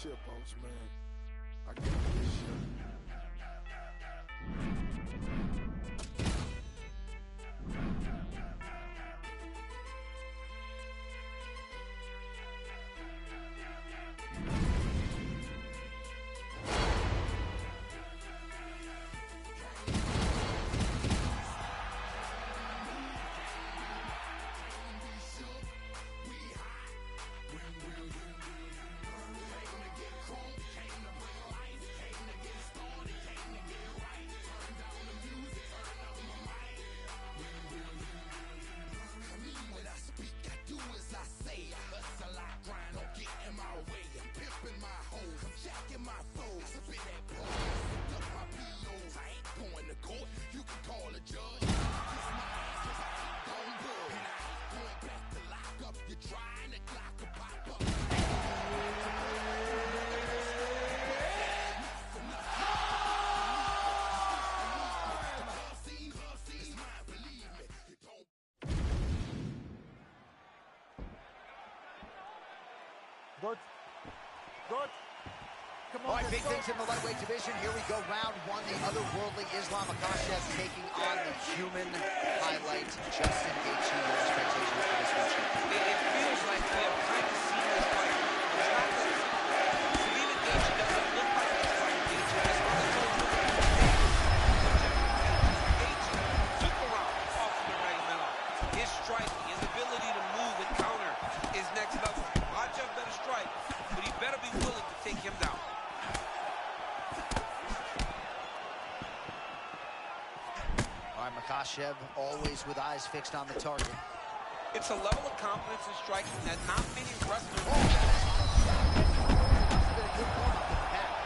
ship, boss man. I got this ship. Good. Good. Come on, all right, big things in the lightweight division. Here we go, round one. The otherworldly Islam Makhachev taking on the human highlight, Justin Gaethje. Your expectations for this matchup? It feels like we have kind of seen this fight. It's not that Steven Gaethje doesn't look like this fight. Gaethje has on the toes with the Gaethje took the round off of the Nurmagomedov. His striking, his ability to move and counter is next level. Makhachev better strike, but he better be willing to take him down. All right, Makhachev always with eyes fixed on the target. It's a level of confidence in striking that not many wrestlers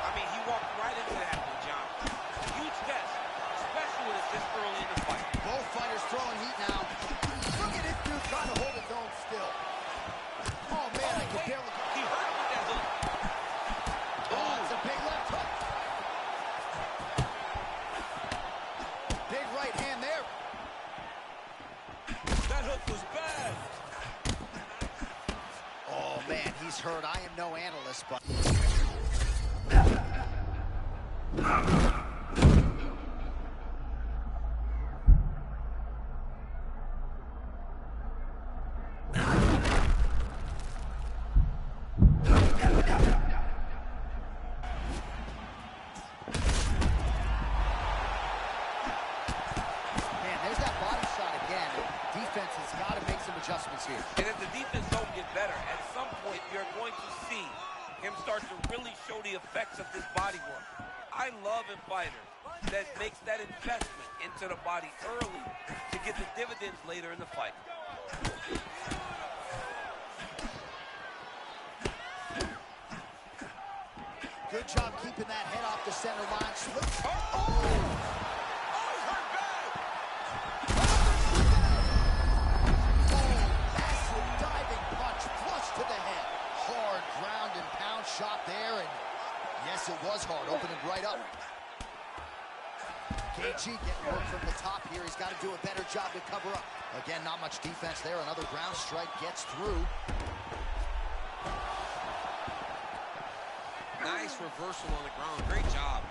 I mean, he walked right into that one, John. It's a huge test, especially when it's this early in the fight. Both fighters throwing heat now. Look at this dude trying to hold his own still. Oh, man, I can barely... He hurt him with that hook. Oh, it's a big left hook. Big right hand there. That hook was bad. Oh, man, he's hurt. I am no analyst, but... Defense has got to make some adjustments here. And if the defense don't get better, at some point you're going to see him start to really show the effects of this body work. I love in fighters that makes that investment into the body early to get the dividends later in the fight. Good job keeping that head off the center line. Switch. Shot there, and yes, it was hard, opening right up. Gaethje getting work from the top here. He's got to do a better job to cover up. Again, not much defense there. Another ground strike gets through. Nice reversal on the ground. Great job.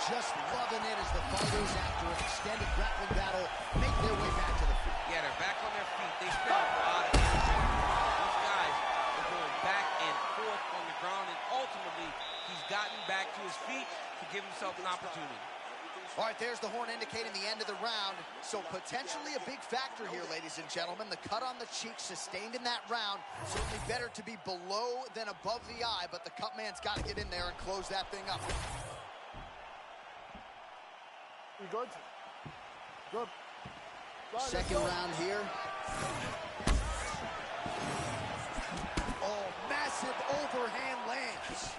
Just loving it as the fighters, after an extended grappling battle, make their way back to the feet. Yeah, they're back on their feet. They spent a lot of energy. These guys are going back and forth on the ground, and ultimately, he's gotten back to his feet to give himself an opportunity. All right, there's the horn indicating the end of the round. So potentially a big factor here, ladies and gentlemen. The cut on the cheek sustained in that round. Certainly better to be below than above the eye, but the cut man's got to get in there and close that thing up. You good? Good. Second round here. Oh, massive overhand lands.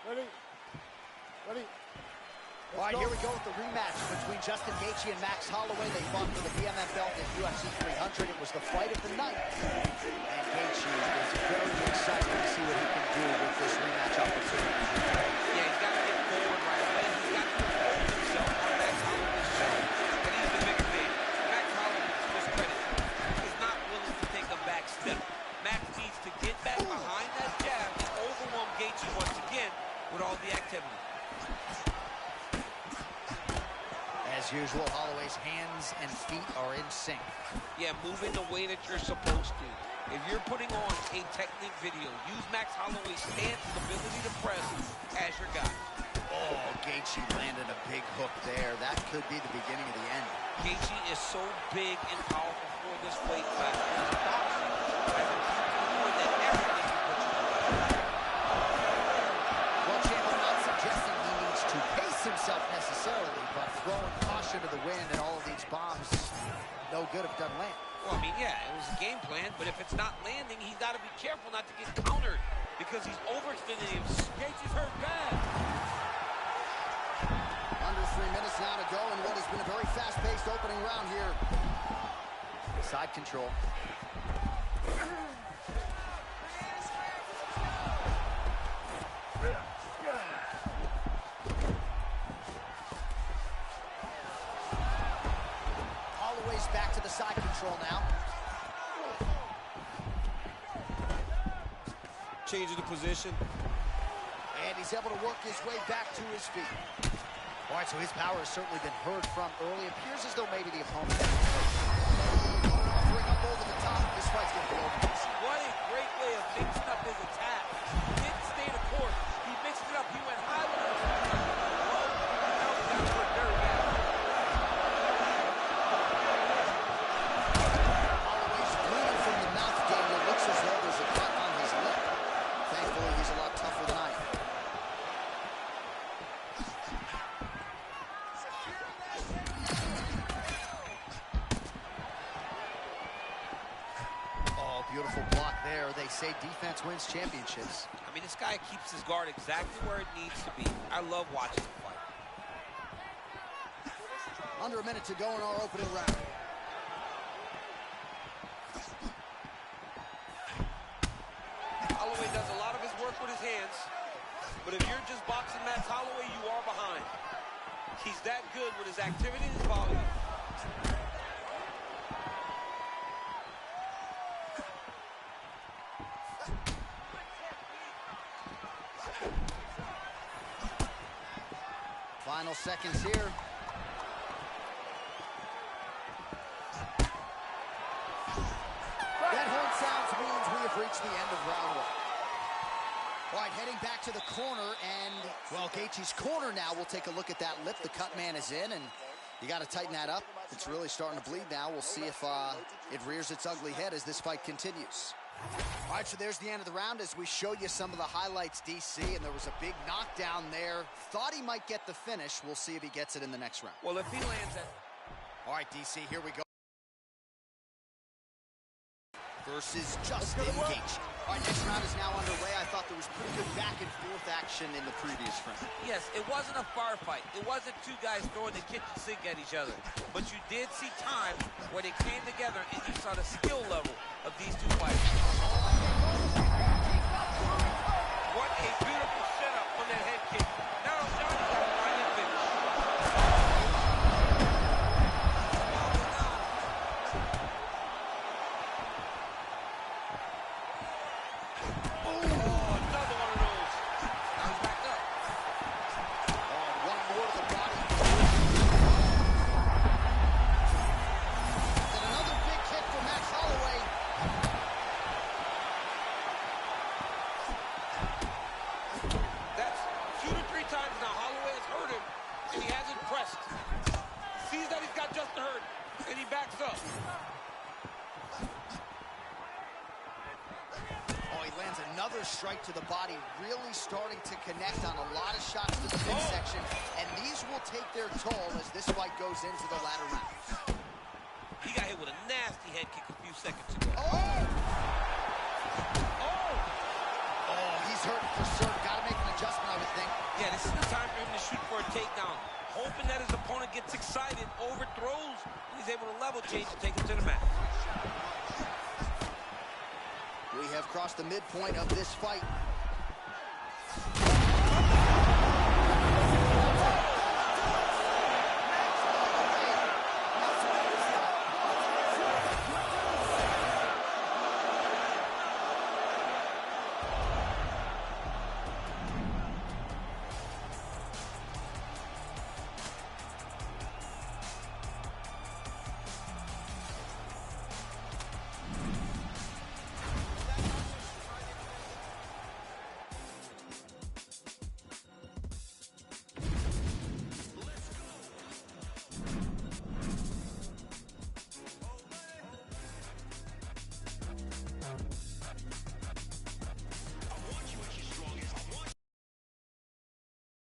Ready? Ready? All right, here we go with the rematch between Justin Gaethje and Max Holloway. They fought for the BMF belt in UFC 300. It was the fight of the night. And Gaethje is very excited to see what he can do with this rematch opportunity. Yeah, he's got to get forward right away. He's got to impose himself on Max Holloway's show. And he's the bigger man. Max Holloway, to his credit, is not willing to take a back step. Max needs to get back behind that jab and overwhelm Gaethje once again with all the activity. As usual, Holloway's hands and feet are in sync. Yeah, moving the way that you're supposed to. If you're putting on a technique video, use Max Holloway's stance and ability to press as your guy. Oh, Gaethje landed a big hook there. That could be the beginning of the end. Gaethje is so big and powerful for this weight class. His boxing has improved more than everything he puts you. Well, Champ, I'm not suggesting he needs to pace himself necessarily, but throwing caution to the wind and all of these bombs, no good if it doesn't land. Well, I mean, yeah, it was a game plan, but if it's not landing, he's got to be careful not to get countered because he's overextending him. Gaethje's hurt bad. Under 3 minutes now to go in what has been a very fast-paced opening round here. Side control. Holloway's back to the side control now. Changing the position. And he's able to work his way back to his feet. All right, so his power has certainly been heard from early. It appears as though maybe the opponent offering up over the top. This fight's going to be over. What a great way of mixing up his attack. He didn't stay the course. He mixed it up. He went high with it. That was very bad. Holloway's bleeding from the mouth, Daniel. Looks as though there's a cut on his lip. Thankfully, he's a lot tougher than I am. Oh, beautiful block there. They say defense wins championships. I mean, this guy keeps his guard exactly where it needs to be. I love watching him fight. Under a minute to go in our opening round. Holloway does a lot of his work with his hands, but if you're just boxing Max Holloway, you are behind. He's that good with his activity and his volume. Final seconds here. That horn sounds means we have reached the end of round one. All right, heading back to the corner, and, well, Gaethje's corner now. We'll take a look at that lip. The cut man is in, and you got to tighten that up. It's really starting to bleed now. We'll see if it rears its ugly head as this fight continues. All right, so there's the end of the round as we showed you some of the highlights, DC, and there was a big knockdown there. Thought he might get the finish. We'll see if he gets it in the next round. Well, if he lands that... All right, DC, here we go. Versus Justin Gaethje. All right, next round is now underway. I thought there was pretty good back and forth action in the previous round. Yes, it wasn't a firefight. It wasn't two guys throwing the kitchen sink at each other. But you did see times where they came together and you saw the skill level of these two fighters. What a beautiful setup on that head kick. Now Johnny got to find that finish. Strike to the body, really starting to connect on a lot of shots to the midsection, and these will take their toll as this fight goes into the latter rounds. He got hit with a nasty head kick a few seconds ago. Oh, he's hurt for certain. Got to make an adjustment, I would think. takedown, hoping that his opponent gets excited, overthrows, and he's able to level change and take him to the mat. We have crossed the midpoint of this fight.